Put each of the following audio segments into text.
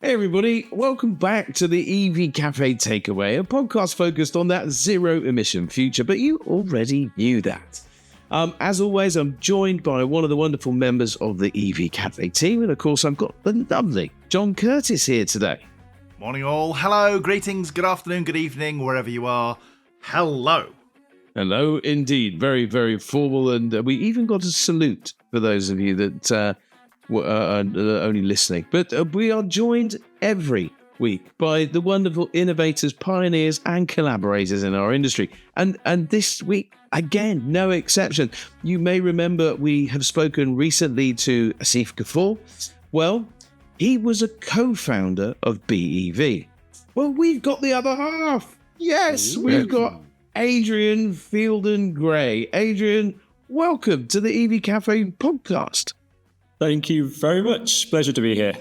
Hey everybody, welcome back to the EV Cafe Takeaway, a podcast focused on that zero-emission future, but you already knew that. As always, I'm joined by one of the wonderful members of the EV Cafe team, and of course I've got the lovely John Curtis here today. Morning all, hello, greetings, good afternoon, good evening, wherever you are, hello. Hello indeed, very, very formal, and we even got a salute for those of you that are only listening. But we are joined every week by the wonderful innovators, pioneers, and collaborators in our industry. And this week, again, no exception. You may remember we have spoken recently to Asif Ghafoor. Well, he was a co-founder of Be.EV. Well, we've got the other half. Yes, we've got Adrian Fielden-Gray. Adrian, welcome to the EV Cafe podcast. Thank you very much. Pleasure to be here.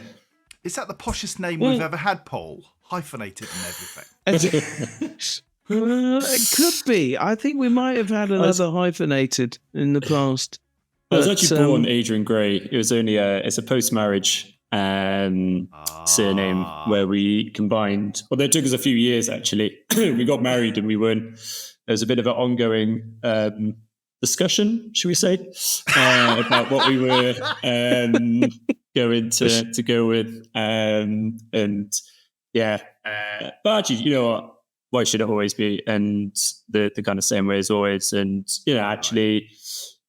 Is that the poshest name we've ever had, Paul? Hyphenated and everything. It could be. I think we might have had another hyphenated in the past. I was actually born Adrian Gray. It was only it's a post-marriage surname where we combined. Well, it took us a few years actually. We got married and we weren't. There was a bit of an ongoing discussion, should we say, about what we were going to go with, and but actually, you know what? Why should it always be? And the kind of same way as always. And actually,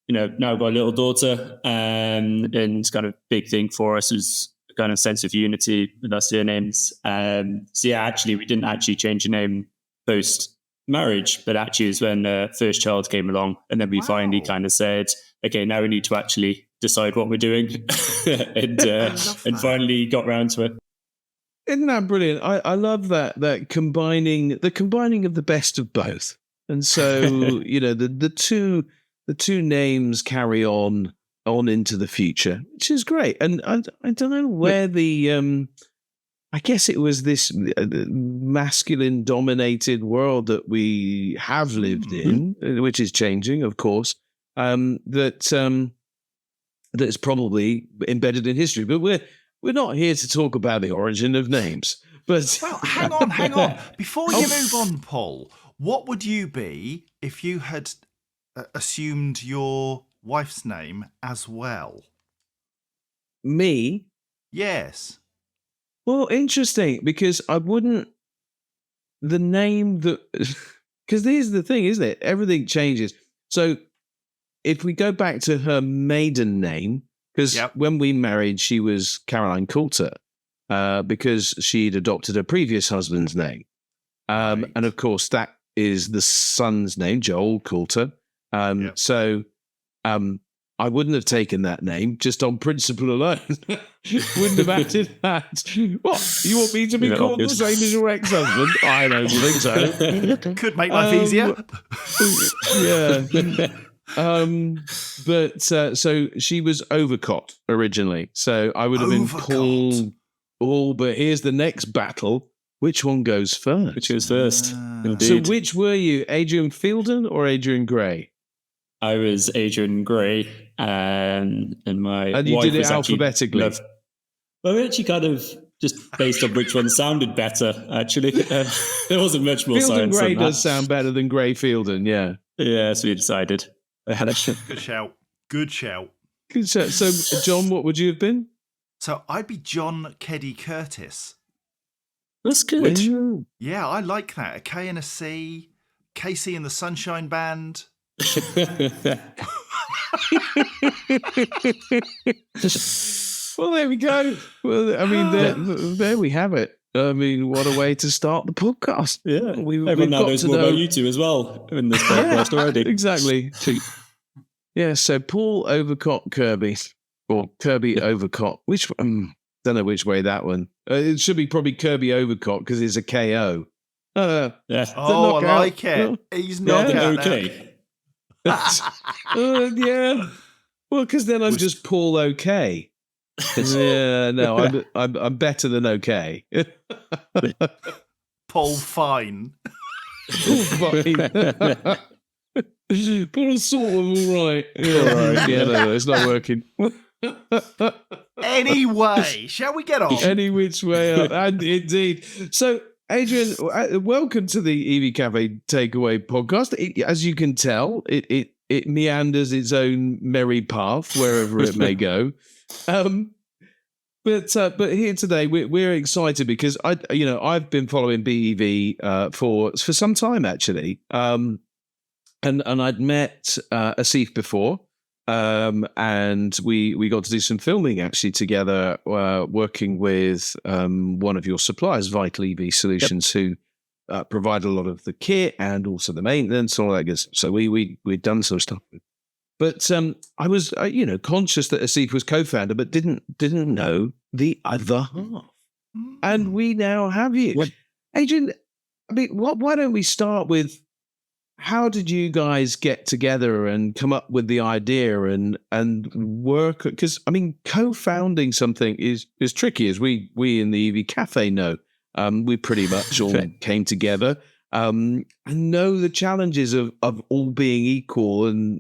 now I've got a little daughter, and kind of big thing for us is kind of sense of unity with our surnames. Actually, we didn't actually change the name post marriage, but actually it was when first child came along, and then we finally kind of said, okay, now we need to actually decide what we're doing, and finally got round to it. Isn't that brilliant? I love that combining of the best of both, and so the two names carry on into the future, which is great. And I don't know where the I guess it was this masculine-dominated world that we have lived in, which is changing, of course, that's probably embedded in history. But we're not here to talk about the origin of names. But well, hang on. Before you move on, Paul, what would you be if you had assumed your wife's name as well? Me? Yes. Well, interesting, because I wouldn't, the name that, because here's the thing, isn't it? Everything changes. So if we go back to her maiden name, because when we married, she was Caroline Coulter, because she'd adopted her previous husband's name. And of course, that is the son's name, Joel Coulter. So I wouldn't have taken that name just on principle alone. Wouldn't have acted that. What? You want me to be called the same as your ex-husband? I don't think so. Could make life easier. But so she was Overcott originally. So I would have been Paul. Oh, but here's the next battle. Which one goes first? Which goes first? So which were you, Adrian Fielden or Adrian Gray? I was Adrian Gray, and my and you wife did it was alphabetically. Well, we actually kind of just based on which one sounded better. Actually, there wasn't much more science. Fielden Gray on that. does sound better than Gray Fielden, yeah. Yeah, so we decided. Good shout. Good shout. So, John, what would you have been? So I'd be John Keddy Curtis. That's good. Yeah, I like that. A K and a C. Casey and the Sunshine Band. Well, there we go. Well, I mean, there we have it. I mean, what a way to start the podcast. Yeah, everyone now knows more about you two as well in this podcast already. Exactly. Yeah, so Paul Overcott Kirby, or Kirby Overcott. Which don't know which way that one. It should be probably Kirby Overcott because it's a KO. I like it. He's not okay. Yeah. Well, because then I'm just Paul OK. Yeah, no, I'm better than OK. Paul Fine. Paul Fine. But I'm sort of all right. Yeah, all right. Yeah, no, it's not working. Anyway, shall we get on? Any which way up. And indeed. So, Adrian, welcome to the EV Cafe Takeaway podcast. As you can tell, it meanders its own merry path wherever it may go. But here today we're excited because I've been following Be.EV for some time actually, and I'd met Asif before, and we got to do some filming actually together, working with one of your suppliers, Vital EV Solutions, who provide a lot of the kit and also the maintenance, all that good stuff. So we'd done some stuff. But I was, conscious that Asif was co-founder, but didn't know the other half. And we now have you, Adrian. I mean, why don't we start with how did you guys get together and come up with the idea and work? Because I mean, co-founding something is tricky, as we in the EV Cafe know. We pretty much all came together and know the challenges of all being equal, and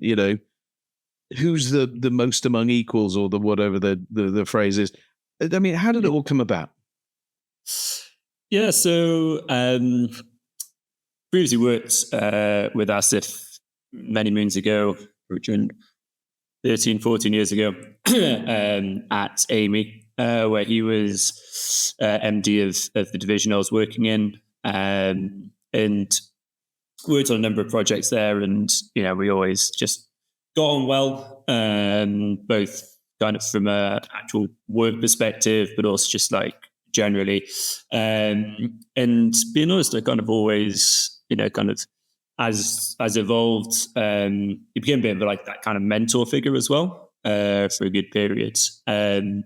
who's the most among equals, or the whatever the phrase is. I mean, how did it all come about? Yeah, so previously worked with Asif many moons ago, 13, 14 years ago, at Amy, where he was MD of the division I was working in, and worked on a number of projects there. And, we always just got on well, both kind of from a actual work perspective, but also just like generally. And being honest, I kind of always, kind of as evolved, he became a bit of like that kind of mentor figure as well, for a good period. Then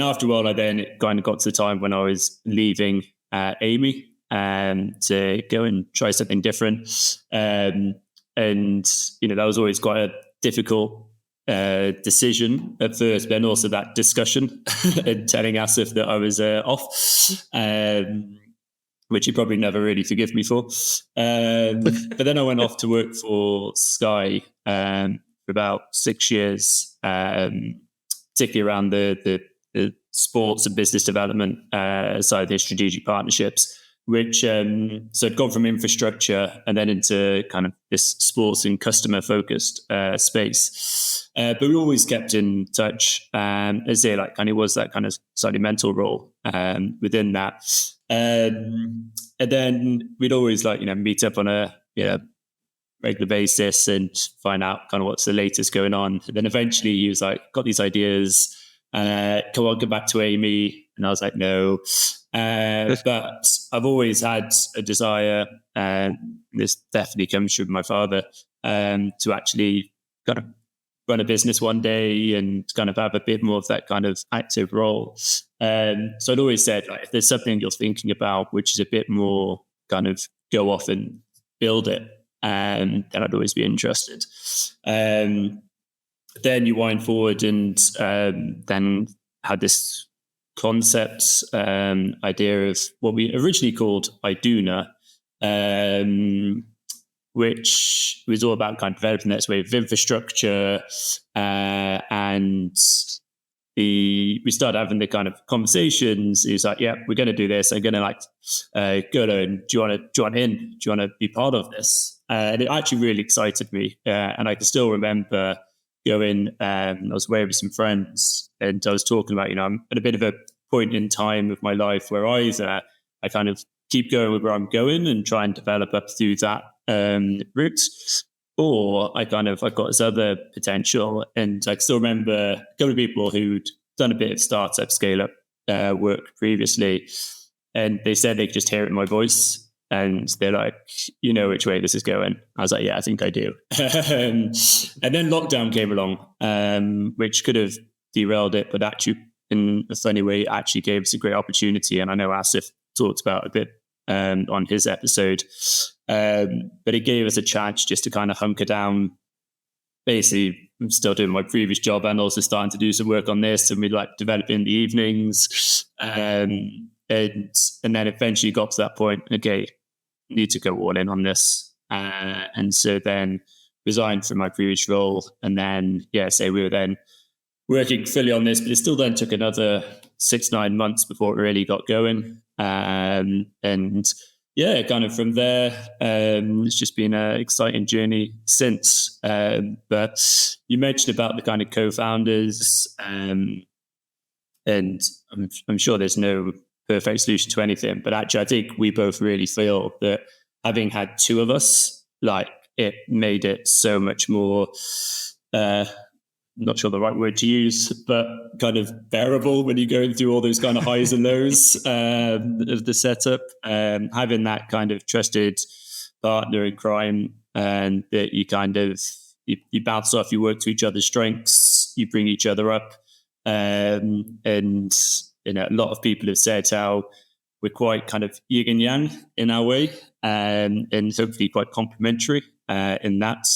after a while, it kind of got to the time when I was leaving Amy to go and try something different. And, that was always quite a difficult decision at first, but then also that discussion and telling Asif that I was off, which he probably never really forgive me for. But then I went off to work for Sky for about 6 years, particularly around the sports and business development side of the strategic partnerships, which so I'd gone from infrastructure and then into kind of this sports and customer focused space. But we always kept in touch, as they like kind of was that kind of slightly mental role within that. And then we'd always meet up on a regular basis and find out kind of what's the latest going on. And then eventually he was like, got these ideas, come on, go back to Amy. And I was like, no. But I've always had a desire, and this definitely comes from my father, to actually kind of run a business one day and kind of have a bit more of that kind of active role. So I'd always said, like, if there's something you're thinking about, which is a bit more kind of go off and build it, then I'd always be interested. Then you wind forward and then had this concept, idea of what we originally called Iduna, which was all about kind of developing that way of infrastructure, and we started having the kind of conversations. He was like, yeah, we're going to do this. I'm going to go to, do you want to join in? Do you want to be part of this? And it actually really excited me. And I can still remember going, I was away with some friends and I was talking about, I'm at a bit of a point in time of my life where either I kind of keep going with where I'm going and try and develop up through that route, or I've got this other potential. And I still remember a couple of people who'd done a bit of startup scale up work previously, and they said they could just hear it in my voice. And they're like, you know which way this is going. I was like, yeah, I think I do. And then lockdown came along, which could have derailed it, but actually in a funny way, actually gave us a great opportunity. And I know Asif talked about a bit on his episode, but it gave us a chance just to kind of hunker down. Basically, I'm still doing my previous job and also starting to do some work on this, and we develop in the evenings. And then eventually got to that point, okay, need to go all in on this. And so then resigned from my previous role. And then, we were then working fully on this, but it still then took another 6-9 months before it really got going. And yeah, kind of from there, it's just been an exciting journey since. But you mentioned about the kind of co-founders, and I'm sure there's no perfect solution to anything, but actually I think we both really feel that having had two of us, like, it made it so much more, not sure the right word to use, but kind of bearable when you're going through all those kind of highs and lows of the setup. Having that kind of trusted partner in crime, and that you kind of, you bounce off, you work to each other's strengths, you bring each other up. And, you know, a lot of people have said how we're quite kind of yin and yang in our way, and hopefully quite complementary in that.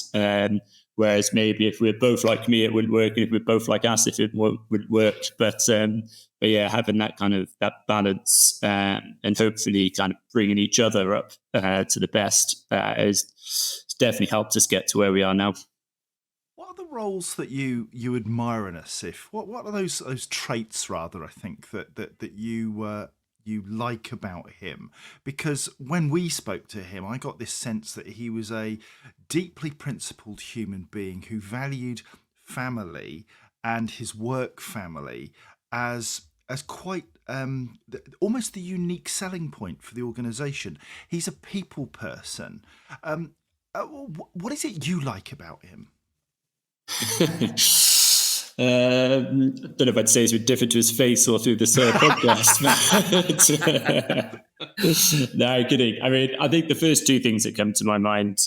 Whereas maybe if we're both like me, it wouldn't work. And if we're both like us, it wouldn't work. But yeah, having that kind of that balance, and hopefully kind of bringing each other up to the best has definitely helped us get to where we are now. What are the roles that you admire in a Sif? What are those traits, rather, I think, that you like about him? Because when we spoke to him, I got this sense that he was a deeply principled human being who valued family and his work family as quite almost the unique selling point for the organisation. He's a people person. What is it you like about him? I don't know if I'd say it's different to his face or through this podcast. No, kidding. I mean, I think the first two things that come to my mind,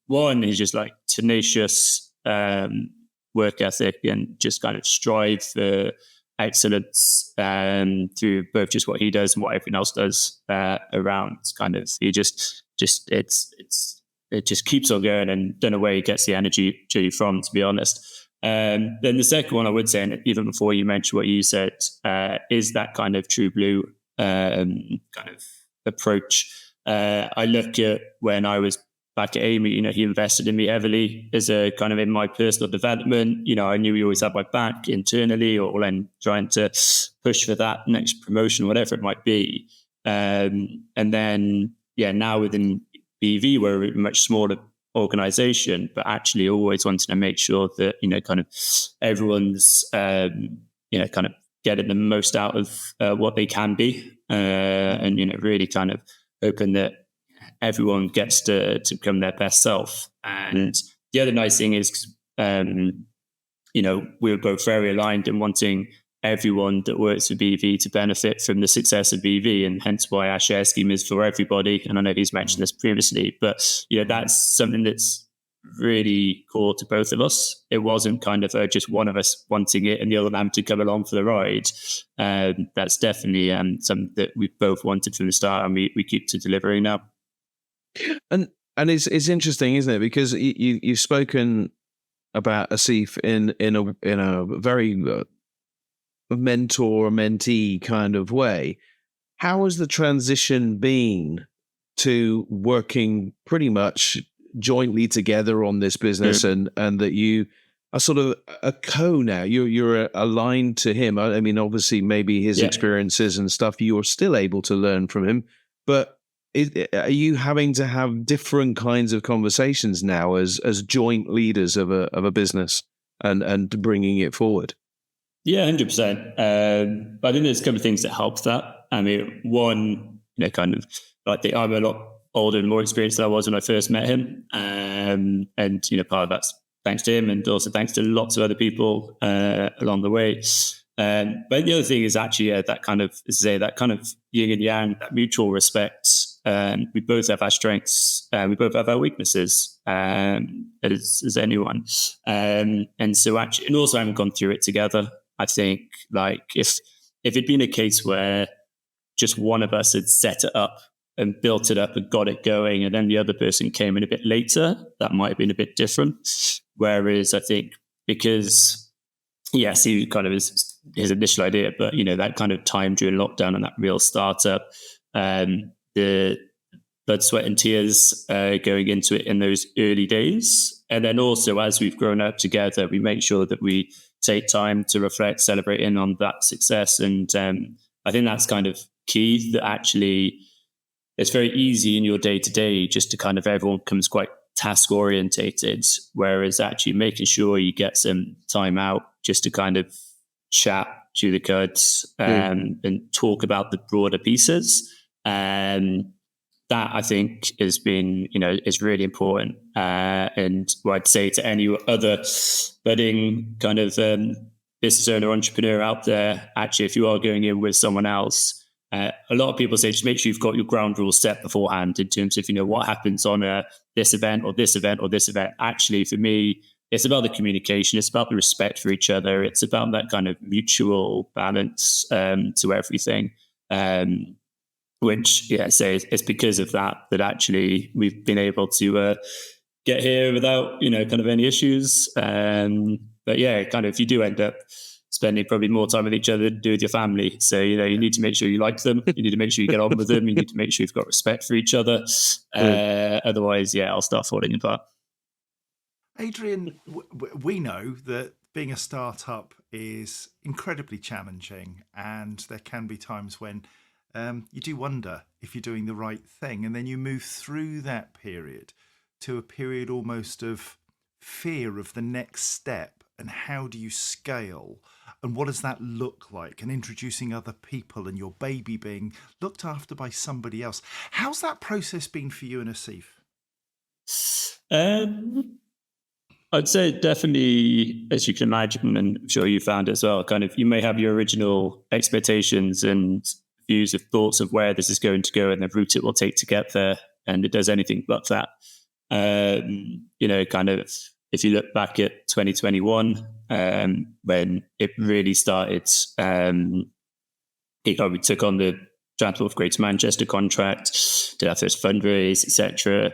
one is just like tenacious work ethic and just kind of strive for excellence through both just what he does and what everyone else does around. Kind of, he just it just keeps on going, and don't know where he gets the energy from, to be honest. Then the second one I would say, and even before you mentioned what you said, is that kind of true blue kind of approach. I look at when I was back at Amy, you know, he invested in me heavily as a kind of in my personal development. You know, I knew he always had my back internally, or then trying to push for that next promotion, whatever it might be. And then, yeah, now within Be.EV, we're a much smaller organization, but actually always wanting to make sure that, you know, kind of everyone's, you know, kind of getting the most out of what they can be, and, you know, really kind of hoping that everyone gets to become their best self. And the other nice thing is, you know, we're both very aligned in wanting everyone that works for Be.EV to benefit from the success of Be.EV, and hence why our share scheme is for everybody. And I know he's mentioned this previously, but, you know, that's something that's really core to both of us. It wasn't kind of just one of us wanting it and the other man to come along for the ride. That's definitely something that we've both wanted from the start, and we keep to delivering now. And it's interesting, isn't it? Because you've spoken about Asif in a very mentor mentee kind of way. How has the transition been to working pretty much jointly together on this business, and that you are sort of a co now? You're aligned to him. I mean, obviously, maybe his experiences and stuff you're still able to learn from him, but are you having to have different kinds of conversations now as joint leaders of a business and bringing it forward? Yeah, 100%. But I think there's a couple of things that help that. I mean, one, you know, kind of, I think I'm a lot older and more experienced than I was when I first met him. And, you know, part of that's thanks to him, and also thanks to lots of other people along the way. But the other thing is actually that kind of, as I say, that kind of yin and yang, that mutual respect. We both have our strengths, we both have our weaknesses, as anyone. And so actually, and also having gone through it together, I think, like, if it'd been a case where just one of us had set it up and built it up and got it going, and then the other person came in a bit later, that might have been a bit different. Whereas I think, because, yes, he kind of is his initial idea, but, you know, that kind of time during lockdown and that real startup, the blood, sweat and tears going into it in those early days. And then also, as we've grown up together, we make sure that we take time to reflect, celebrate in on that success. And I think that's kind of key, that actually it's very easy in your day to day just to kind of, everyone becomes quite task orientated, whereas actually making sure you get some time out just to kind of chat, chew the cuds, and talk about the broader pieces. That I think has been, is really important. And what I'd say to any other budding kind of business owner, entrepreneur out there, actually, if you are going in with someone else, a lot of people say just make sure you've got your ground rules set beforehand in terms of, what happens on this event or this event or this event. Actually, for me, it's about the communication. It's about the respect for each other. It's about that kind of mutual balance to everything. Which, say it's because of that actually we've been able to get here without, kind of any issues. But yeah, kind of, you do end up spending probably more time with each other than do with your family. So, you need to make sure you like them. You need to make sure you get on with them. You need to make sure you've got respect for each other. Otherwise, I'll start falling apart. Adrian, we know that being a startup is incredibly challenging, and there can be times when you do wonder if you're doing the right thing, and then you move through that period to a period almost of fear of the next step, and how do you scale, and what does that look like, and introducing other people, and your baby being looked after by somebody else. How's that process been for you and Asif? I'd say definitely, as you can imagine, and I'm sure you found as well, kind of, you may have your original expectations and views of thoughts of where this is going to go and the route it will take to get there, and it does anything but that. Kind of, if you look back at 2021, when it really started, we took on the Transport for Greater Manchester contract, did our first fundraise, etc.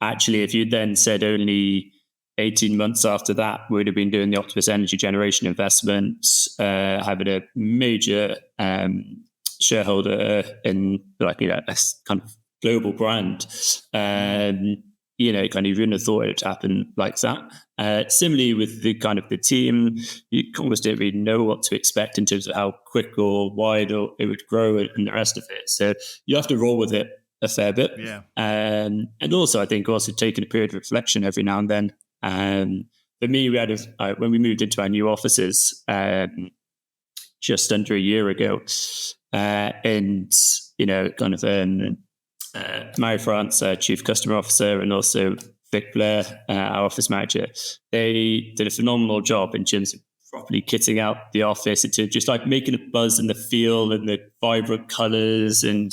Actually, if you then said only 18 months after that, we would have been doing the Octopus Energy Generation investments, having a major shareholder in a kind of global brand. Kind of, you wouldn't have thought it would happen like that. Similarly with the kind of the team, you almost didn't really know what to expect in terms of how quick or wide or it would grow and the rest of it. So you have to roll with it a fair bit. Yeah. And also, I think also taking a period of reflection every now and then. For me, we had when we moved into our new offices just under a year ago, and kind of Mary France, Chief Customer Officer, and also Vic Blair, our office manager, they did a phenomenal job in terms of properly kitting out the office into just like making a buzz in the feel and the vibrant colours and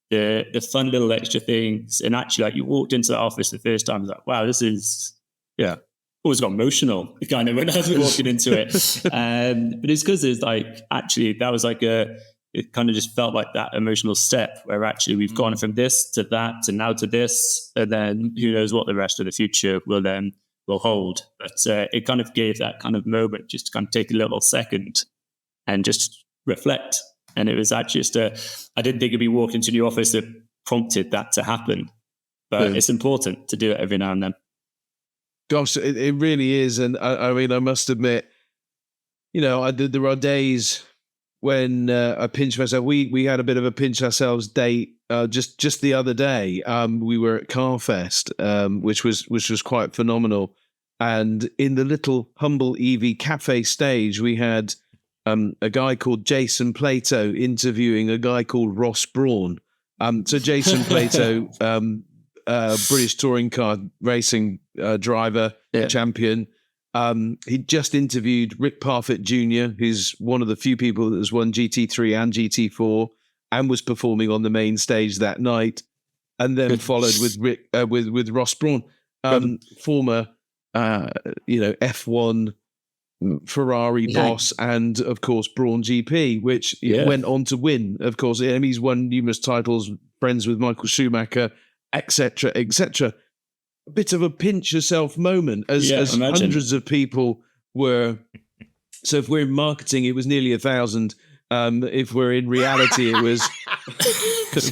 the fun little extra things. And actually, like, you walked into the office the first time, I was like, wow, this is, always got emotional kind of when I was walking into it. But it's because it's like, actually, that was like it kind of just felt like that emotional step where actually we've gone from this to that to now to this, and then who knows what the rest of the future will hold. But it kind of gave that kind of moment just to kind of take a little second and just reflect. And it was actually just I didn't think it'd be walking into the office that prompted that to happen, but it's important to do it every now and then. Gosh, it really is. And I mean, I must admit, there are days when I pinch myself. We had a bit of a pinch ourselves date just the other day. We were at Carfest, which was quite phenomenal. And in the little humble EV cafe stage, we had a guy called Jason Plato interviewing a guy called Ross Brawn. So Jason Plato, British touring car racing driver, champion. He just interviewed Rick Parfitt Jr., who's one of the few people that has won GT3 and GT4 and was performing on the main stage that night, and then followed with Rick with Ross Brawn, former F1 Ferrari boss, and of course Brawn GP, which went on to win. Of course, he's won numerous titles, friends with Michael Schumacher, etc., etc. A bit of a pinch yourself moment as hundreds of people were. So if we're in marketing, it was nearly 1,000. If we're in reality, it was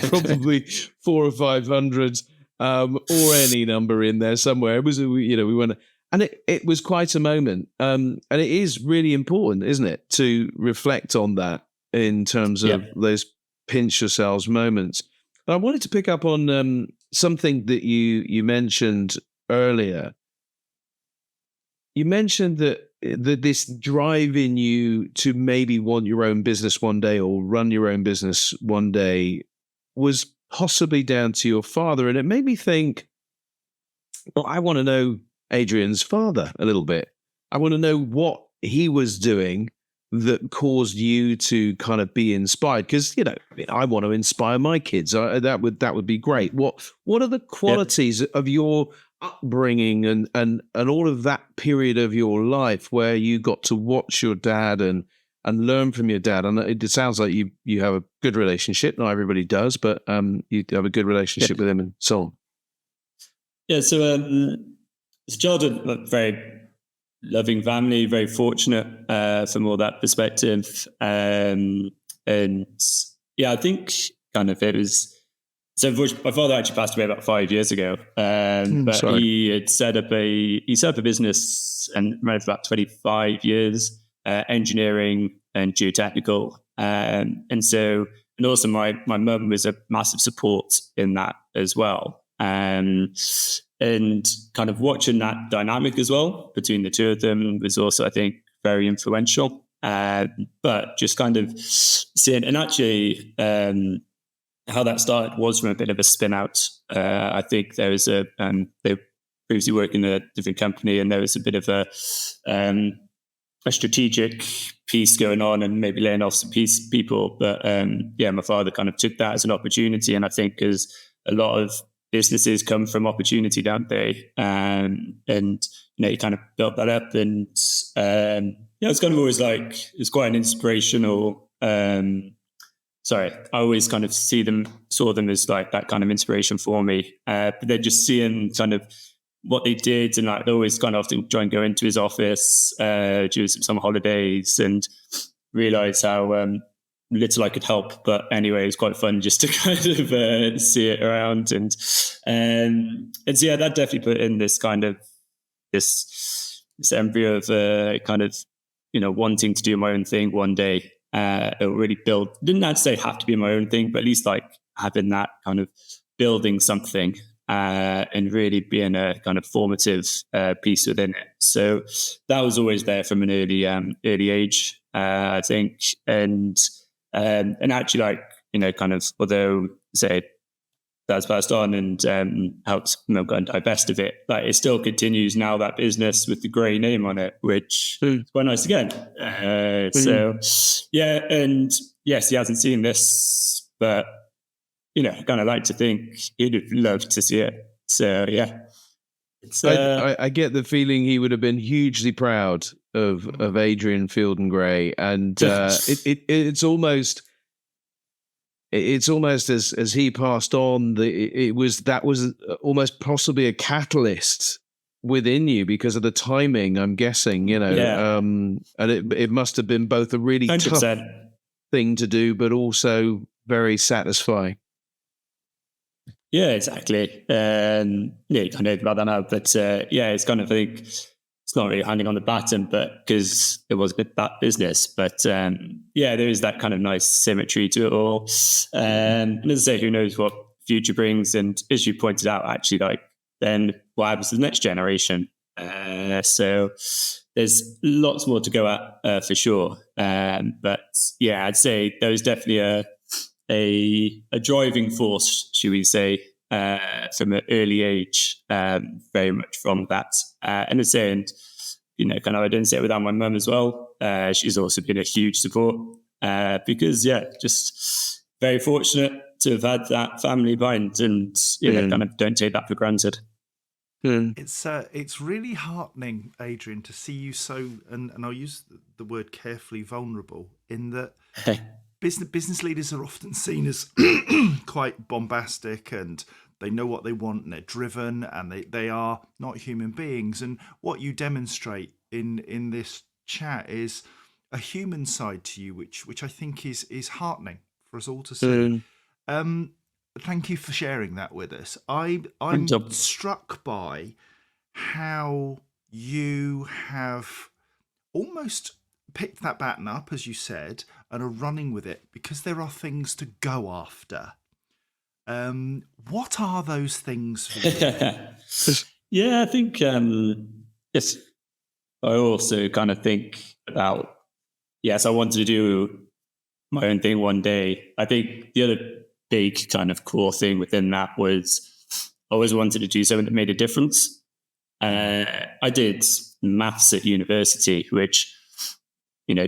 probably 400 or 500, or any number in there somewhere. It was, we went, And it was quite a moment. And it is really important, isn't it, to reflect on that in terms of those pinch yourselves moments. I wanted to pick up on something that you mentioned earlier. You mentioned that this drive in you to maybe want your own business one day or run your own business one day was possibly down to your father. And it made me think, well, I want to know Adrian's father a little bit. I want to know what he was doing that caused you to kind of be inspired. Because, I want to inspire my kids. That would be great. What are the qualities of your upbringing and all of that period of your life where you got to watch your dad and learn from your dad? And it sounds like you have a good relationship. Not everybody does, but you have a good relationship with him and so on. Yeah, so as a childhood, very loving family, very fortunate from all that perspective. And I think kind of it was. So my father actually passed away about 5 years ago, but sorry. he had set up a business and ran it for about 25 years, engineering and geotechnical, and also my mum was a massive support in that as well. And kind of watching that dynamic as well between the two of them was also, I think, very influential. But just kind of seeing, and actually how that started was from a bit of a spin out. I think there was they previously worked in a different company, and there was a bit of a strategic piece going on and maybe laying off some people. But my father kind of took that as an opportunity. And I think as a lot of businesses come from opportunity, don't they? And you kind of built that up, and it's kind of always like it's quite an inspirational. I always kind of saw them as like that kind of inspiration for me. But they're just seeing kind of what they did, and like they always kind of often try and go into his office during some holidays and realize how little I could help. But anyway, it's quite fun just to kind of see it around, and so that definitely put in this kind of this embryo of kind of wanting to do my own thing one day. It really didn't have to say have to be my own thing, but at least like having that kind of building something and really being a kind of formative piece within it. So that was always there from an early age, I think. And actually, like, kind of, although say that's passed on and helped kind of divest of it, like it still continues now, that business with the Gray name on it, which is quite nice again. So yeah, and yes, he hasn't seen this, but I kind of like to think he'd have loved to see it. So yeah, it's. I get the feeling he would have been hugely proud of Adrian Fielden-Gray, and it's almost. It's almost as he passed on, that was almost possibly a catalyst within you because of the timing, I'm guessing, and it must have been both a really 100%. tough thing to do, but also very satisfying. Yeah, exactly. And you kind of about that now, but it's kind of like, it's not really handing on the baton, but because it was a bit that business. But there is that kind of nice symmetry to it all. And as I say, who knows what future brings? And as you pointed out, actually, like then what happens to the next generation? So there's lots more to go at for sure. But yeah, I'd say there was definitely a driving force, should we say, from an early age, very much from that. And as I say, kind of I didn't say it without my mum as well. She's also been a huge support because, just very fortunate to have had that family behind, and kind of don't take that for granted. It's really heartening, Adrian, to see you so, and I'll use the word carefully, vulnerable, in that business leaders are often seen as quite bombastic, and they know what they want, and they're driven, and they are not human beings. And what you demonstrate in this chat is a human side to you, which I think is heartening for us all to see. Thank you for sharing that with us. I'm struck by how you have almost picked that baton up, as you said, and are running with it because there are things to go after. What are those things for you? Yeah, I think yes. I also kind of think about, yes, I wanted to do my own thing one day. I think the other big kind of core thing within that was I always wanted to do something that made a difference. I did maths at university, which,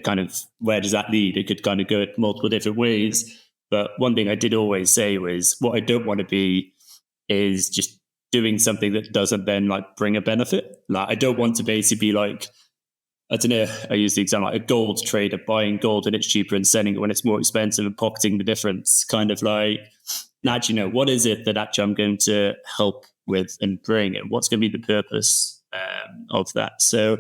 kind of, where does that lead? It could kind of go multiple different ways. But one thing I did always say was, what I don't want to be is just doing something that doesn't then like bring a benefit. Like, I don't want to basically be like, I don't know, I use the example like a gold trader buying gold when it's cheaper and selling it when it's more expensive and pocketing the difference. Kind of like, actually, what is it that actually I'm going to help with and bring, and what's going to be the purpose of that? So,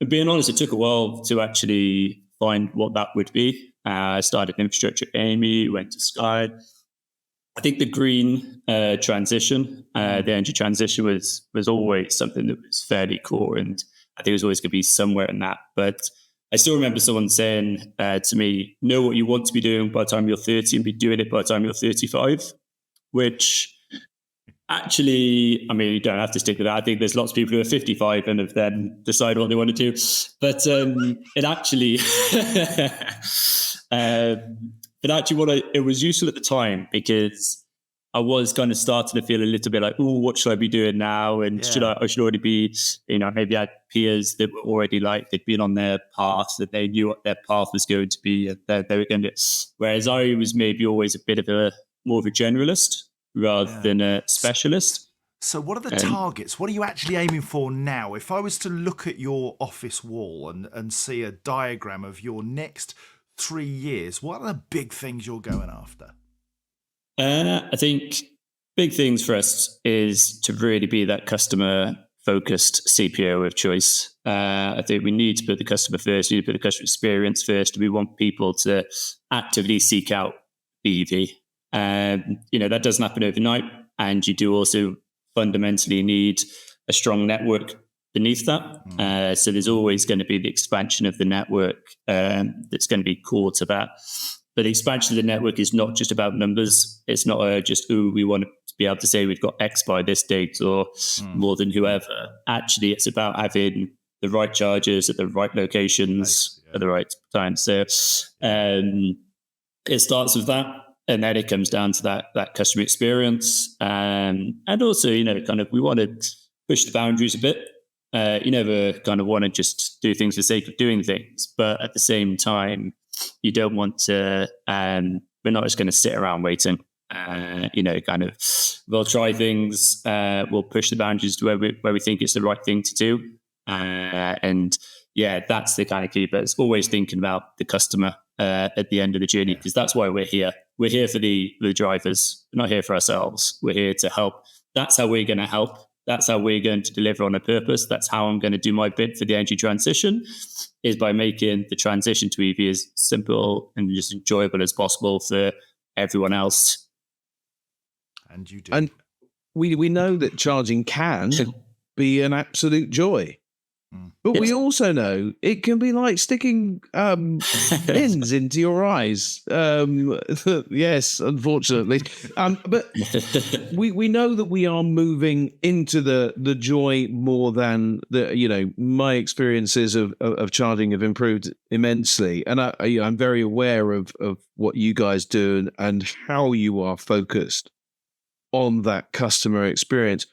being honest, it took a while to actually find what that would be. I started infrastructure at Amy, went to Sky. I think the green transition, the energy transition was always something that was fairly core, and I think it was always going to be somewhere in that. But I still remember someone saying to me, know what you want to be doing by the time you're 30 and be doing it by the time you're 35, which actually, I mean, you don't have to stick with that. I think there's lots of people who are 55 and have then decided what they want to do. But it actually, it was useful at the time because I was kind of starting to feel a little bit like, oh, what should I be doing now? And I should already be, maybe I had peers that were already like, they'd been on their path, that they knew what their path was going to be. And they were going to, whereas I was maybe always a bit of more of a generalist rather than a specialist. So what are the targets? What are you actually aiming for now? If I was to look at your office wall and see a diagram of your next 3 years, what are the big things you're going after? I think big things for us is to really be that customer-focused CPO of choice. I think we need to put the customer first. We need to put the customer experience first. We want people to actively seek out Be.EV. That doesn't happen overnight, and you do also fundamentally need a strong network beneath that. So there's always going to be the expansion of the network that's going to be core to that. But the expansion of the network is not just about numbers. It's not we want to be able to say we've got X by this date or more than whoever. Actually, it's about having the right chargers at the right locations at the right time. So it starts with that. And then it comes down to that customer experience. And also, we want to push the boundaries a bit. You never kind of want to just do things for the sake of doing things. But at the same time, you don't want to, we're not just going to sit around waiting. We'll try things, we'll push the boundaries to where we think it's the right thing to do. That's the kind of key, but it's always thinking about the customer at the end of the journey, because that's why we're here. We're here for the drivers. We're not here for ourselves. We're here to help. That's how we're going to help. That's how we're going to deliver on a purpose. That's how I'm going to do my bit for the energy transition, is by making the transition to EV as simple and just enjoyable as possible for everyone else. And you do. And we know that charging can be an absolute joy. But we also know it can be like sticking pins into your eyes. Yes, unfortunately. But we know that we are moving into the joy more than my experiences of charging have improved immensely. And I'm very aware of what you guys do and how you are focused on that customer experience.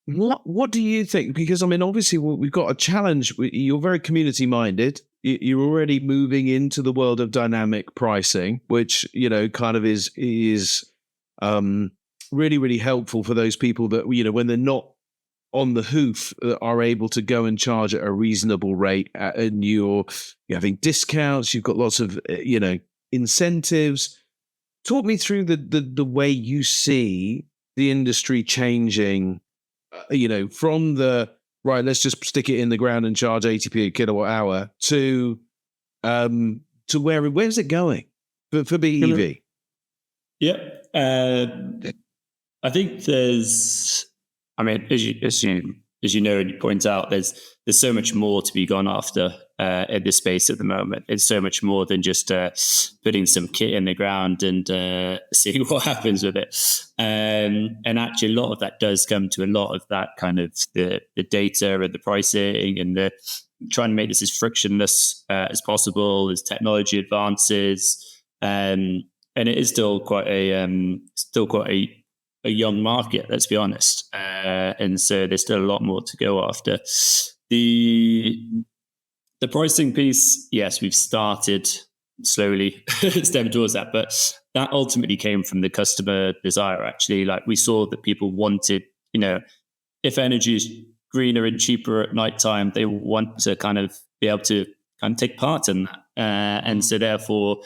What do you think? Because, obviously we've got a challenge. You're very community minded. You're already moving into the world of dynamic pricing, which, kind of is really, really helpful for those people that, when they're not on the hoof, are able to go and charge at a reasonable rate. And you're having discounts. You've got lots of, incentives. Talk me through the way you see the industry changing. From the right, let's just stick it in the ground and charge 80p a kilowatt hour to where's it going for Be.EV? Yeah, I think there's. As you as you know, and you point out, there's so much more to be gone after in this space at the moment. It's so much more than just putting some kit in the ground and seeing what happens with it. And actually, a lot of that does come to a lot of that kind of the data and the pricing and the trying to make this as frictionless as possible as technology advances. And it is still quite a young market, let's be honest. And so there's still a lot more to go after. The pricing piece, yes, we've started slowly stepping towards that, but that ultimately came from the customer desire, actually. Like, we saw that people wanted, if energy is greener and cheaper at nighttime, they want to kind of be able to kind of take part in that. And so therefore,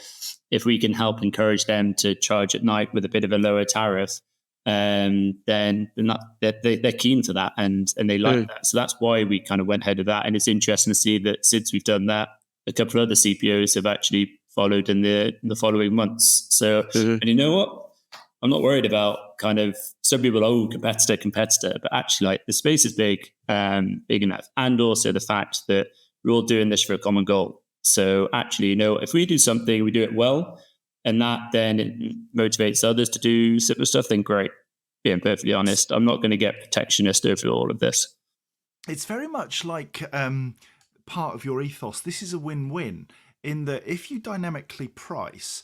if we can help encourage them to charge at night with a bit of a lower tariff, then they're keen to that and they like that. So that's why we kind of went ahead of that. And it's interesting to see that since we've done that, a couple of other CPOs have actually followed in the following months. So, and you know what? I'm not worried about kind of some people, competitor, but actually, like, the space is big enough. And also the fact that we're all doing this for a common goal. So actually, if we do something, we do it well, and that then it motivates others to do similar stuff, then great. Being perfectly honest, I'm not going to get protectionist over all of this. It's very much like part of your ethos. This is a win-win in that if you dynamically price,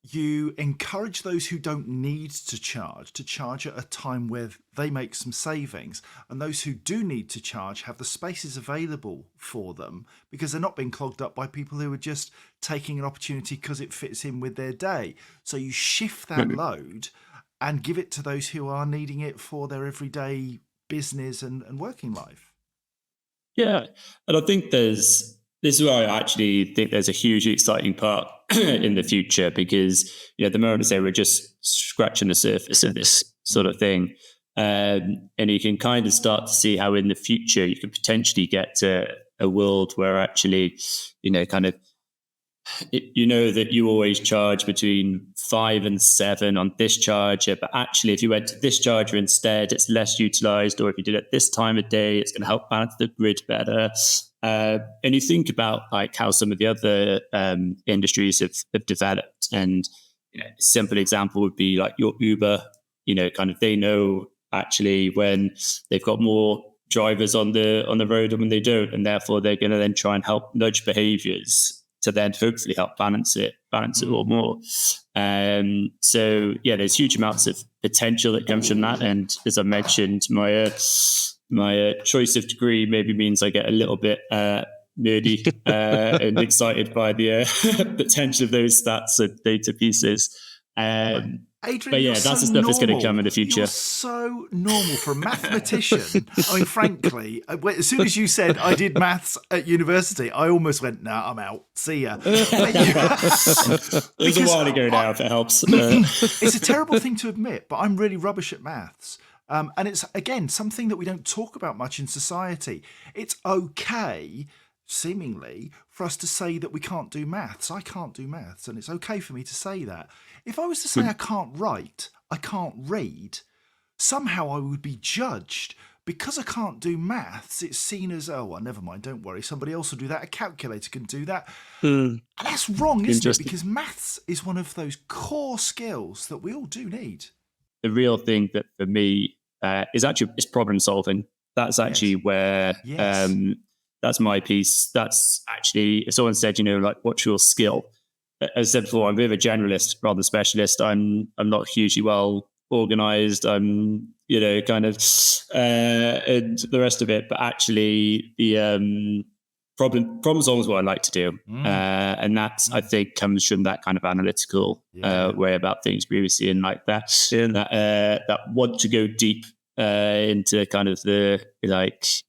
you encourage those who don't need to charge at a time where they make some savings, and those who do need to charge have the spaces available for them because they're not being clogged up by people who are just taking an opportunity because it fits in with their day. So you shift that load and give it to those who are needing it for their everyday business and working life. Yeah, and I think this is where I actually think there's a hugely exciting part in the future, because the moment I say we're just scratching the surface of this sort of thing, and you can kind of start to see how in the future you could potentially get to a world where actually, kind of, that you always charge between 5 and 7 on this charger, but actually if you went to this charger instead, it's less utilized, or if you did it this time of day, it's going to help balance the grid better. And you think about like how some of the other industries have developed, and a simple example would be like your Uber. Kind of, they know actually when they've got more drivers on the road and when they don't, and therefore they're going to then try and help nudge behaviors to then hopefully help balance it all more. So yeah, there's huge amounts of potential that comes from that. And as I mentioned, my choice of degree maybe means I get a little bit nerdy and excited by the potential of those stats and data pieces. Adrian, but yeah, that's the stuff that's going to come in the future. You're so normal for a mathematician. I mean, frankly, as soon as you said I did maths at university, I almost went, "Nah, I'm out. See ya." It was a while ago now, if it helps. It's a terrible thing to admit, but I'm really rubbish at maths. And it's, again, something that we don't talk about much in society. It's okay, seemingly, for us to say that we can't do maths. I can't do maths, and it's okay for me to say that. If I was to say I can't write, I can't read, somehow I would be judged. Because I can't do maths, it's seen as, oh, well, never mind, don't worry, somebody else will do that, a calculator can do that. And that's wrong, isn't it? Because maths is one of those core skills that we all do need. The real thing that for me is actually is problem solving. That's actually where that's my piece. That's actually, if someone said, like, what's your skill? As I said before, I'm a bit of a generalist rather than specialist. I'm not hugely well organized. I'm, kind of, and the rest of it. But actually, the problem solving is what I like to do, and that's, I think, comes from that kind of analytical way about things previously, and like that that want to go deep into kind of the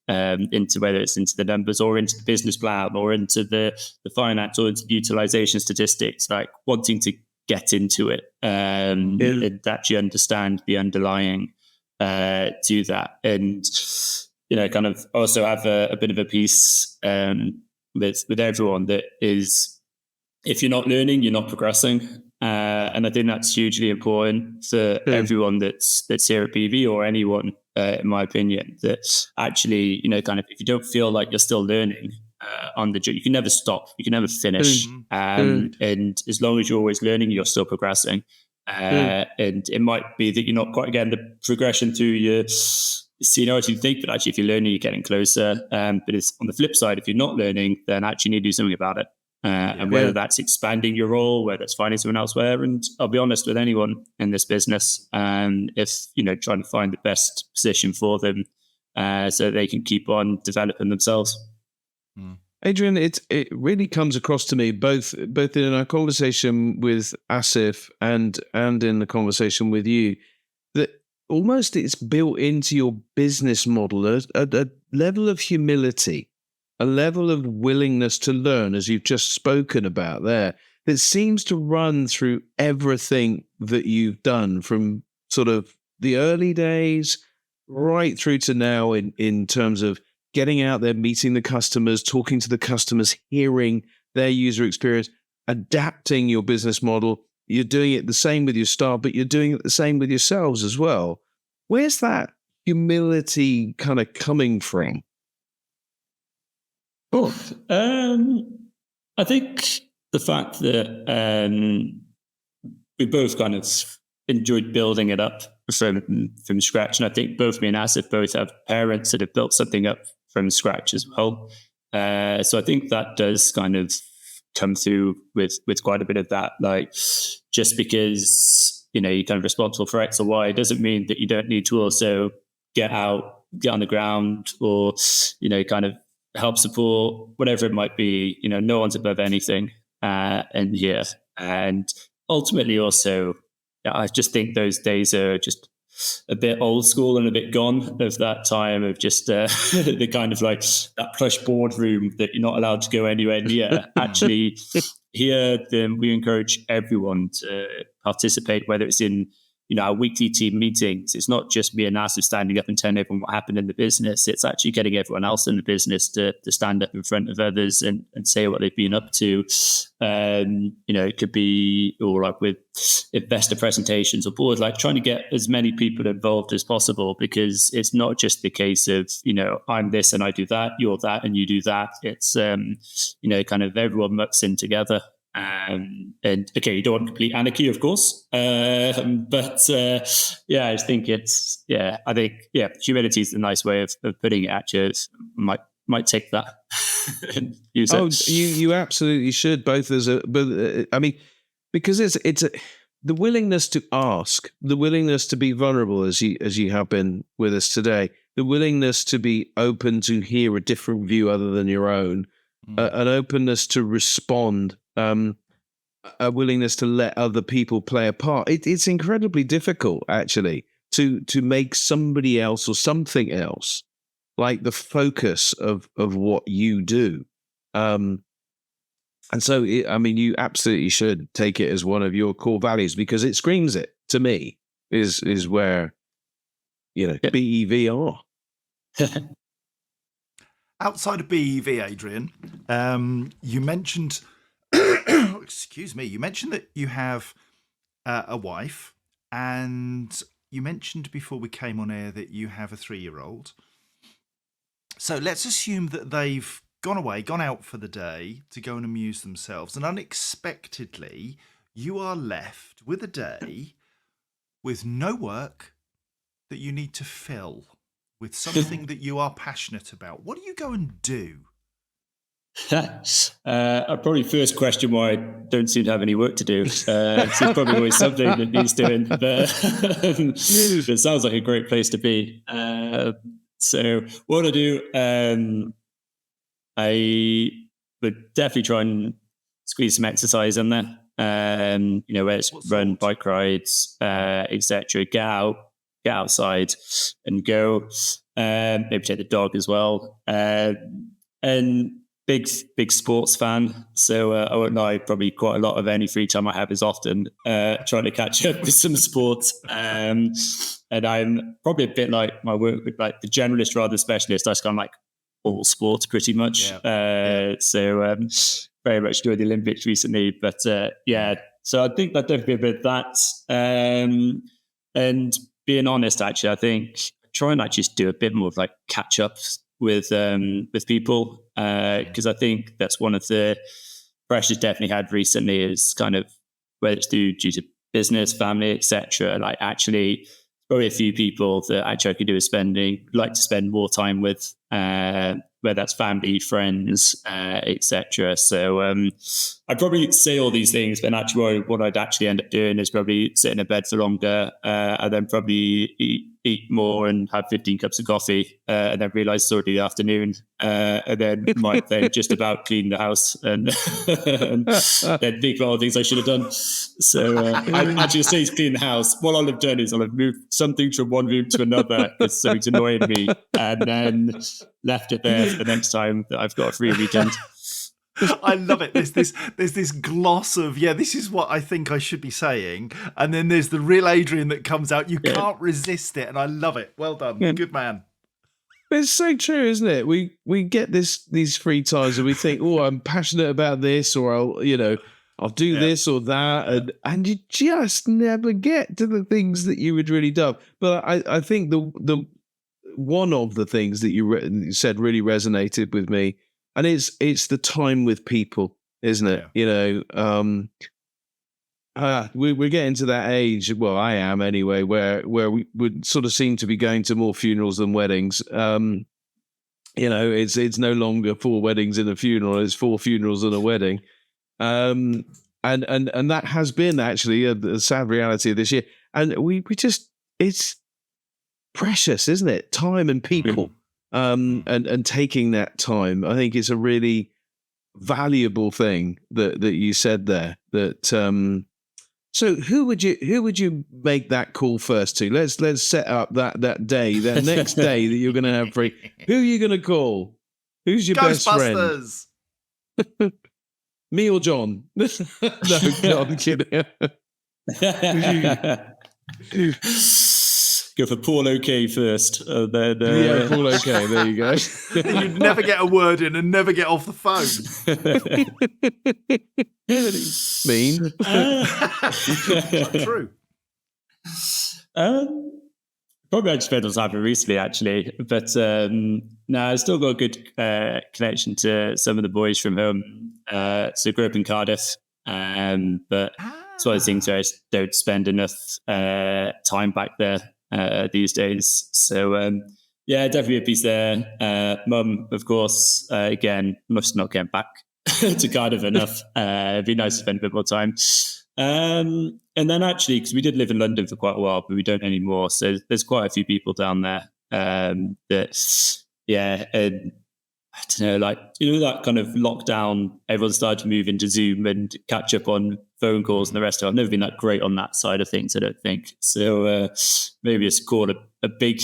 into whether it's into the numbers or into the business plan or into the finance or into the utilization statistics, like wanting to get into it and actually understand the underlying to that. And kind of also have a bit of a piece with everyone that is, if you're not learning, you're not progressing. And I think that's hugely important for everyone that's here at Be.EV, or anyone in my opinion, that actually, kind of if you don't feel like you're still learning on the job, you can never stop, you can never finish. And as long as you're always learning, you're still progressing. And it might be that you're not quite getting the progression through your seniority you think, but actually if you're learning, you're getting closer. But it's on the flip side, if you're not learning, then actually you need to do something about it. And whether that's expanding your role, whether it's finding someone elsewhere. And I'll be honest with anyone in this business, if, trying to find the best position for them so they can keep on developing themselves. Adrian, it really comes across to me, both in our conversation with Asif and in the conversation with you, that almost it's built into your business model a level of humility, a level of willingness to learn, as you've just spoken about there, that seems to run through everything that you've done, from sort of the early days right through to now, in terms of getting out there, meeting the customers, talking to the customers, hearing their user experience, adapting your business model. You're doing it the same with your staff, but you're doing it the same with yourselves as well. Where's that humility kind of coming from? I think the fact that we both kind of enjoyed building it up from scratch. And I think both me and Asif both have parents that have built something up from scratch as well. So I think that does kind of come through with quite a bit of that. Like, just because, you're kind of responsible for X or Y doesn't mean that you don't need to also get out, get on the ground, or, kind of help support, whatever it might be. No one's above anything in here. And ultimately also, I just think those days are just a bit old school and a bit gone, of that time of just the kind of like that plush boardroom that you're not allowed to go anywhere near. Actually, here we encourage everyone to participate, whether it's in our weekly team meetings. It's not just me and Asif standing up and telling everyone what happened in the business. It's actually getting everyone else in the business to stand up in front of others and say what they've been up to. It could be, or like with investor presentations or boards, like trying to get as many people involved as possible, because it's not just the case of, I'm this and I do that, you're that and you do that. It's, kind of everyone mucks in together. And okay, you don't want complete anarchy, of course, but I think humility is a nice way of putting it. Actually, might take that. And use it. You absolutely should, both because it's the willingness to ask, the willingness to be vulnerable, as you have been with us today, the willingness to be open to hear a different view other than your own, an openness to respond. A willingness to let other people play a part. It's incredibly difficult, actually, to make somebody else or something else like the focus of what you do. And so, you absolutely should take it as one of your core values, because it screams it to me is where Be.EV are. Outside of Be.EV, Adrian, you mentioned. Excuse me. You mentioned that you have a wife, and you mentioned before we came on air that you have a 3-year-old. So let's assume that they've gone out for the day to go and amuse themselves, and unexpectedly you are left with a day with no work that you need to fill with something that you are passionate about. What do you go and do? Probably first question why I don't seem to have any work to do. So it's probably always something that needs doing. But it sounds like a great place to be. So what I do, I would definitely try and squeeze some exercise in there. Where it's run, bike rides, etc. Get outside and go. Maybe take the dog as well. And big sports fan, so I won't lie, probably quite a lot of any free time I have is often trying to catch up with some sport. And I'm probably a bit like my work with like the generalist rather than specialist. I just kind of like all sports pretty much. So very much doing the Olympics recently, but so I think that definitely a bit of that. And being honest, actually, I think try and like just do a bit more of like catch up with people, because I think that's one of the pressures definitely had recently, is kind of whether it's due to business, family, etc. Like actually, probably a few people that actually I could do is like to spend more time with, whether that's family, friends, etc. So I'd probably say all these things, but actually what I'd actually end up doing is probably sit in a bed for longer, and then probably eat more and have 15 cups of coffee, and then realize it's already the afternoon, and then might then just about clean the house and, and then think about all the things I should have done. So I actually say clean the house. What I'll have done is I'll have moved something from one room to another because something's annoying me, and then left it there for the next time that I've got a free weekend. I love it. There's this gloss of, this is what I think I should be saying, and then there's the real Adrian that comes out. You can't resist it, and I love it. Well done, good man. It's so true, isn't it? We get these free times and we think, oh, I'm passionate about this, or I'll do this or that, and you just never get to the things that you would really do. But I think the one of the things that you said really resonated with me, and it's the time with people, isn't it? We're getting to that age. Well, I am anyway, where we would sort of seem to be going to more funerals than weddings. It's no longer 4 weddings and a funeral; it's 4 funerals and a wedding. And that has been actually a sad reality of this year. And we just, it's precious, isn't it? Time and people. And taking that time, I think it's a really valuable thing that you said there. That so who would you make that call first to? Let's set up that day, that next day that you're going to have free. Who are you going to call? Who's your best friend? Me or John? No, I'm kidding. Go for Paul OK first. Then, Paul OK. There you go. You'd never get a word in and never get off the phone. Mean. True. Probably I just spent what's happened recently, actually. But I still got a good connection to some of the boys from home. So I grew up in Cardiff, but it's one of the things where I just don't spend enough time back there these days. So definitely a piece there. Mum, of course, again, must not get back to Cardiff enough. It'd be nice to spend a bit more time. And then actually, because we did live in London for quite a while, but we don't anymore. So there's quite a few people down there and I don't know, like, that kind of lockdown, everyone started to move into Zoom and catch up on phone calls and the rest of it. I've never been that great on that side of things, I don't think. So maybe it's called a big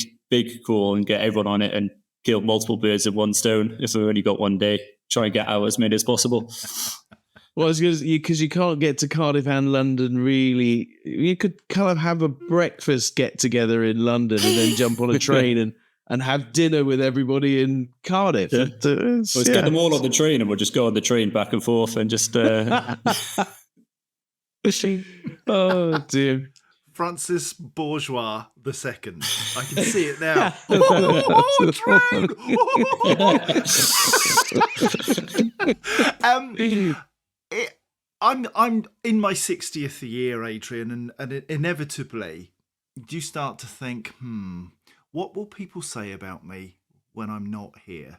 call and get everyone on it and kill multiple birds with one stone if we've only got one day. Try and get out as many as possible. Well, it's because you can't get to Cardiff and London, really. You could kind of have a breakfast get-together in London and then jump on a train and have dinner with everybody in Cardiff. Yeah. Let's get them all on the train and we'll just go on the train back and forth and just... Oh, dear. Francis Bourgeois II. I can see it now. I'm in my 60th year, Adrian, and inevitably you start to think, what will people say about me when I'm not here?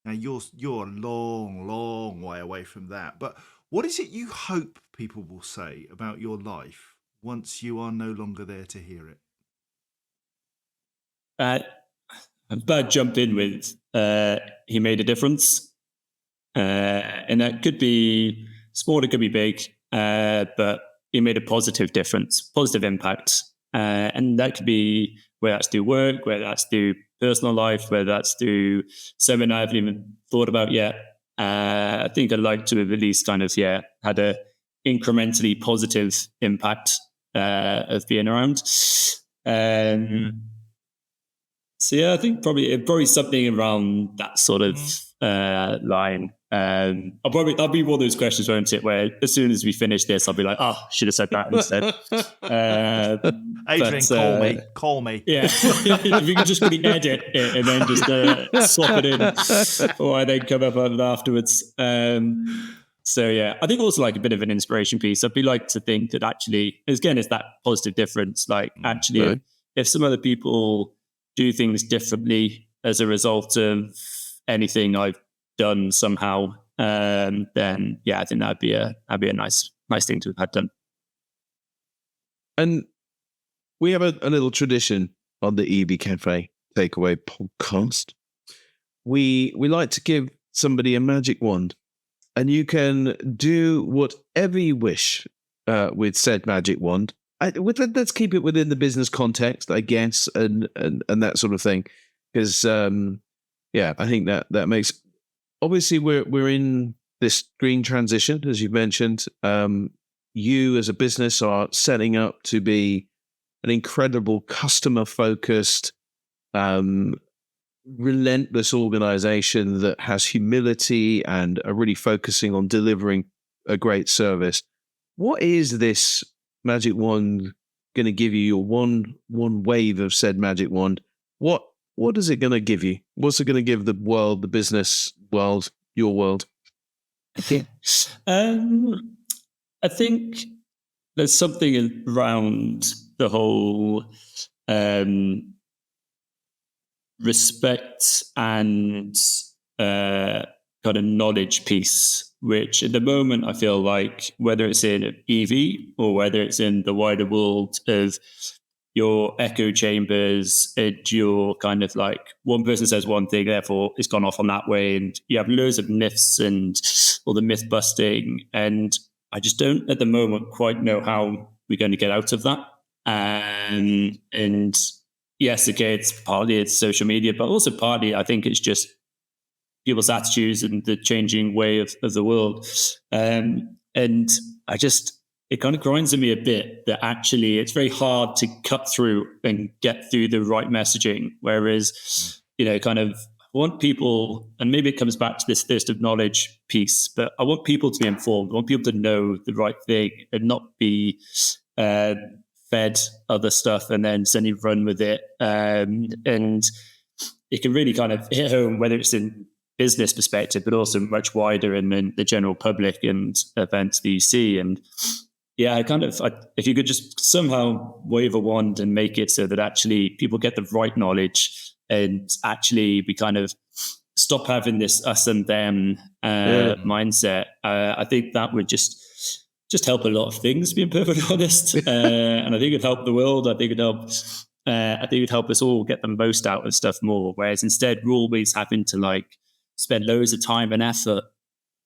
Now you're a long, long way away from that, but what is it you hope people will say about your life once you are no longer there to hear it? I'm about to jump in with he made a difference. And that could be small, it could be big, but he made a positive difference, positive impact. And that could be whether that's through work, whether that's through personal life, whether that's through something I haven't even thought about yet. I think I'd like to have at least kind of, had a incrementally positive impact of being around. So I think probably something around that sort of line. I'll be one of those questions, won't it? Where as soon as we finish this, I'll be like, "Oh, should have said that instead." Adrian, call me. Yeah, if you can just quickly edit it and then just swap it in, or I then come up on it afterwards. So yeah, I think also like a bit of an inspiration piece. I'd be like to think that actually, again, it's that positive difference. Like actually, Right. if some other people do things differently as a result of anything I've done somehow, then yeah, I think that'd be a nice thing to have had done. And we have a little tradition on the EV Cafe Takeaway podcast. We like to give somebody a magic wand, and you can do whatever you wish with said magic wand. Let's keep it within the business context, I guess, and that sort of thing, because I think that makes. Obviously, we're in this green transition, as you've mentioned. You as a business are setting up to be an incredible customer-focused, relentless organization that has humility and are really focusing on delivering a great service. What is this magic wand going to give you? Your one wave of said magic wand. What is it going to give you? What's it going to give the world, the business world, your world? I think there's something around the whole respect and kind of knowledge piece, which at the moment I feel like whether it's in EV or whether it's in the wider world of your echo chambers, your kind of like one person says one thing, therefore it's gone off on that way. And you have loads of myths and all the myth busting. And I just don't at the moment quite know how we're going to get out of that. And yes, okay, it's social media, but also partly I think it's just people's attitudes and the changing way of the world. And it kind of grinds at me a bit that actually it's very hard to cut through and get through the right messaging. Whereas, kind of want people, and maybe it comes back to this thirst of knowledge piece, but I want people to be informed. I want people to know the right thing and not be fed other stuff and then suddenly run with it. And it can really kind of hit home, whether it's in business perspective, but also much wider in the general public and events that you see. And yeah, if you could just somehow wave a wand and make it so that actually people get the right knowledge and actually we kind of stop having this us and them mindset, I think that would just help a lot of things, being perfectly honest. And I think it'd help the world. I think it'd help us all get the most out of stuff more. Whereas instead, we're always having to like spend loads of time and effort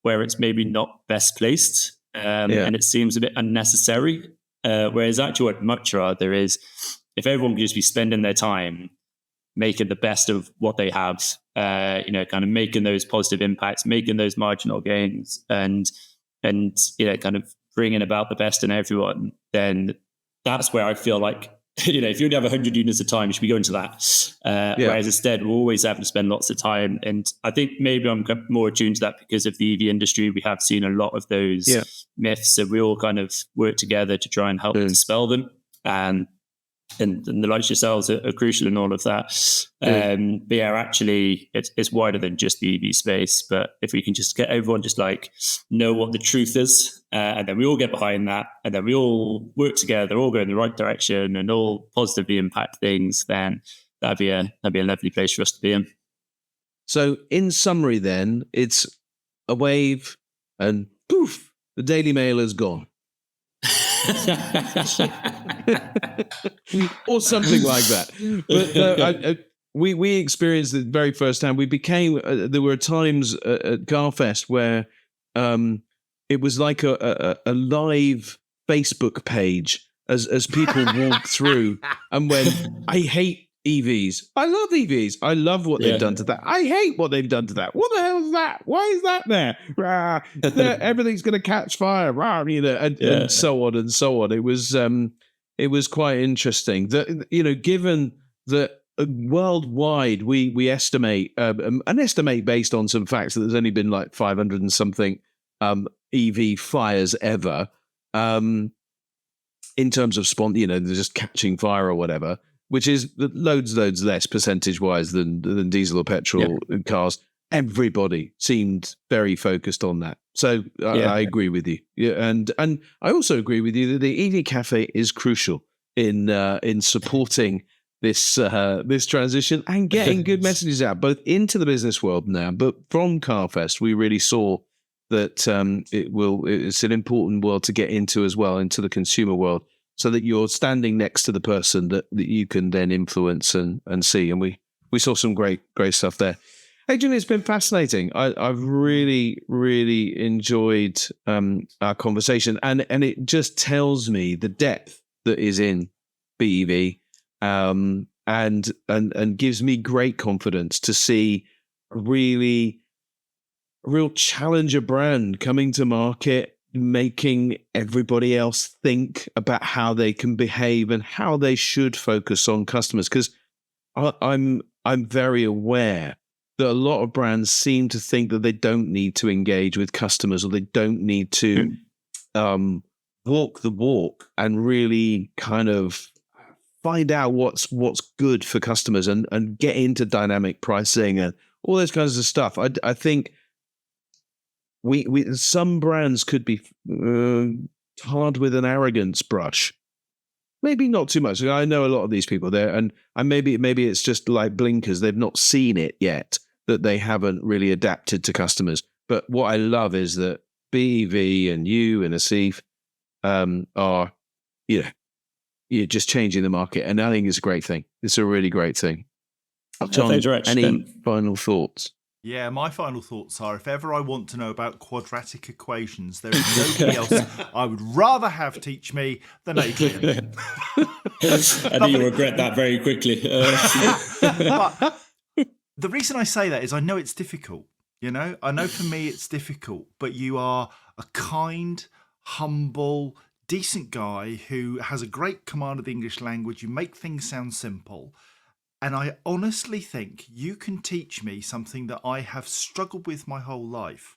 where it's maybe not best placed. And it seems a bit unnecessary. Whereas actually what I'd much rather is if everyone could just be spending their time making the best of what they have, kind of making those positive impacts, making those marginal gains and kind of bringing about the best in everyone, then that's where I feel like, if you only have 100 units of time, you should be going to that. Whereas instead, we're always having to spend lots of time. And I think maybe I'm more attuned to that because of the EV industry. We have seen a lot of those myths, so we all kind of work together to try and help dispel them. And the likes yourselves are crucial in all of that. But yeah, actually, it's wider than just the EV space. But if we can just get everyone just like know what the truth is, and then we all get behind that, and then we all work together, all go in the right direction, and all positively impact things, then that'd be a lovely place for us to be in. So, in summary, then it's a wave, and poof, the Daily Mail is gone. Or something like that. But we experienced it very first hand. We became there were times at Garfest where it was like a live Facebook page as people walked through and went, I hate EVs. I love EVs. I love what they've done to that. I hate what they've done to that. What the hell is that? Why is that there? Rah, everything's going to catch fire. Rah, and so on and so on. It was quite interesting that, given that worldwide, we estimate an estimate based on some facts that there's only been like 500 and something EV fires ever. In terms of they're just catching fire or whatever, which is loads less percentage-wise than diesel or petrol cars. Everybody seemed very focused on that. So I agree with you. Yeah, and I also agree with you that the EV Cafe is crucial in supporting this transition and getting good messages out, both into the business world now, but from CarFest, we really saw that it's an important world to get into as well, into the consumer world, so that you're standing next to the person that you can then influence and see. And we saw some great stuff there. Adrian, it's been fascinating. I've really, really enjoyed our conversation, and it just tells me the depth that is in Be.EV, and gives me great confidence to see a real challenger brand coming to market, making everybody else think about how they can behave and how they should focus on customers. Because I'm very aware that a lot of brands seem to think that they don't need to engage with customers, or they don't need to walk the walk and really kind of find out what's good for customers and get into dynamic pricing and all those kinds of stuff. I think we some brands could be tarred with an arrogance brush. Maybe not too much. I know a lot of these people there, and maybe it's just like blinkers. They've not seen it yet, that they haven't really adapted to customers. But what I love is that Be.EV and you and Asif are, you're just changing the market, and I think it's a great thing. It's a really great thing. John, any final thoughts? Yeah, my final thoughts are, if ever I want to know about quadratic equations, there is nobody else I would rather have teach me than Adrian. I think you'll regret that very quickly. But the reason I say that is I know it's difficult. I know for me it's difficult, but you are a kind, humble, decent guy who has a great command of the English language. You make things sound simple. And I honestly think you can teach me something that I have struggled with my whole life.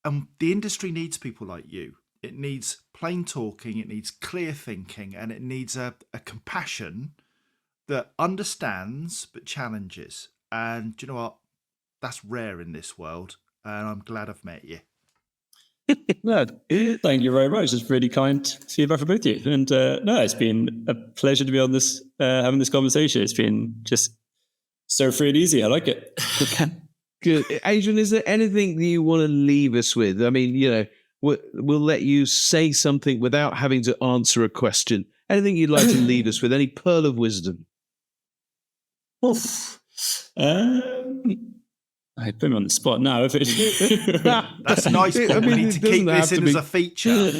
And the industry needs people like you. It needs plain talking, it needs clear thinking, and it needs a compassion that understands but challenges. And do you know what? That's rare in this world. And I'm glad I've met you. No, thank you very much. It's really kind feedback for both of you. And it's been a pleasure to be on this, having this conversation. It's been just so free and easy. I like it. Good. Adrian, is there anything that you want to leave us with? I mean, we'll let you say something without having to answer a question. Anything you'd like to leave us with? Any pearl of wisdom? I put him on the spot now. That's nice. We need to keep this in as a feature.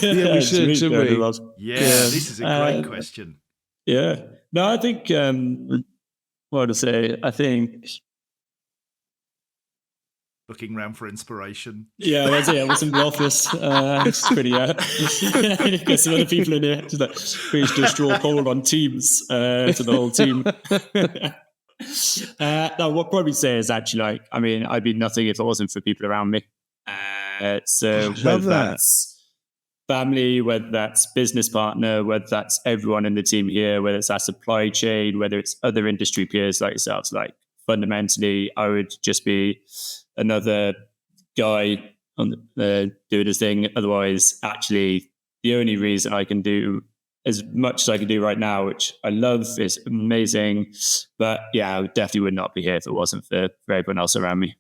Yeah, we should, shouldn't we? Yeah, this is a great question. Yeah. No, I think, what to say, I think... Looking around for inspiration. Yeah, that's it. I was in the office. It's pretty... Get some other people in here. Just like, reached a straw poll on Teams to the whole team. No, what I'd probably say is actually I'd be nothing if it wasn't for people around me. So whether that's family, whether that's business partner, whether that's everyone in the team here, whether it's our supply chain, whether it's other industry peers like yourselves, fundamentally, I would just be another guy on doing his thing. Otherwise, actually, the only reason I can do as much as I can do right now, which I love, is amazing. But yeah, I definitely would not be here if it wasn't for everyone else around me.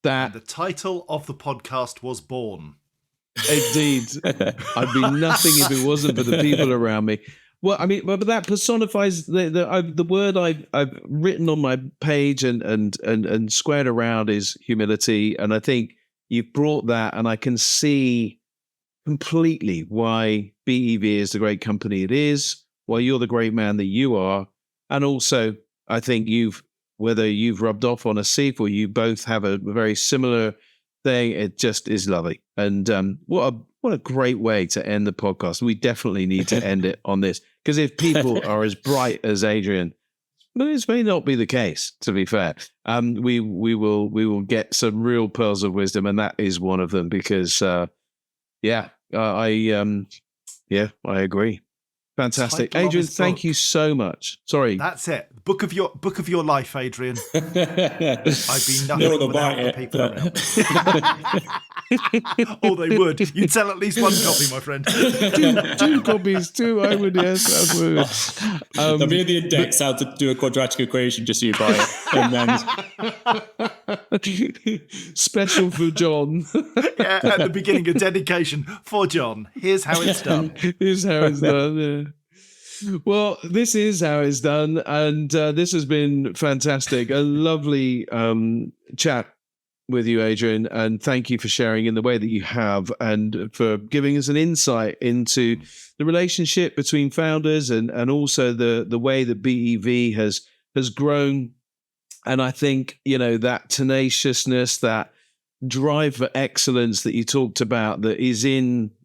And the title of the podcast was born. Indeed. I'd be nothing if it wasn't for the people around me. Well, I mean, but that personifies the word I've written on my page and squared around is humility. And I think you've brought that, and I can see completely why Be.EV is the great company it is, why you're the great man that you are. And also, I think whether you've rubbed off on Asif or you both have a very similar thing, it just is lovely. And what a great way to end the podcast. We definitely need to end it on this, because if people are as bright as Adrian But this may not be the case, to be fair. We will get some real pearls of wisdom, and that is one of them. Because I agree. Fantastic, Title of Adrian. his Thank book. you so much. Sorry, That's it. Book of your life, Adrian. I'd be No nothing one will without buy the it, people but- around. Oh, they would. You'd sell at least one copy, my friend. two copies, two. I would, yes, I would. There'll be in the index how to do a quadratic equation just so you buy it. And then Special for John. Yeah, at the beginning, a dedication for John. Here's how it's done. Here's how it's done. Yeah. Well, this is how it's done, and this has been fantastic. A lovely chat with you, Adrian, and thank you for sharing in the way that you have, and for giving us an insight into the relationship between founders, and also the way that Be.EV has grown. And I think, that tenaciousness, that drive for excellence that you talked about, that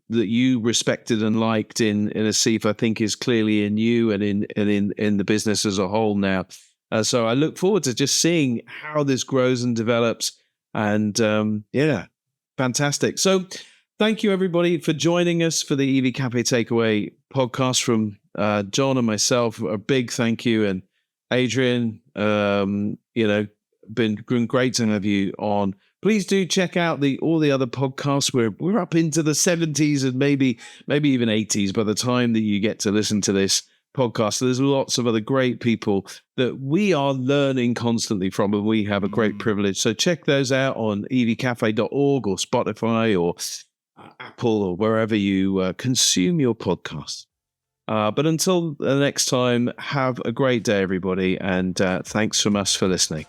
you respected and liked in Asif, I think is clearly in you and in the business as a whole now. So I look forward to just seeing how this grows and develops. And fantastic. So thank you, everybody, for joining us for the EV Cafe Takeaway podcast from John and myself. A big thank you. And Adrian, been great to have you on. Please do check out all the other podcasts. We're up into the 70s and maybe even 80s by the time that you get to listen to this podcast. So there's lots of other great people that we are learning constantly from, and we have a great privilege. So check those out on evcafe.org or Spotify or Apple or wherever you consume your podcasts. But until the next time, have a great day, everybody, and thanks from us for listening.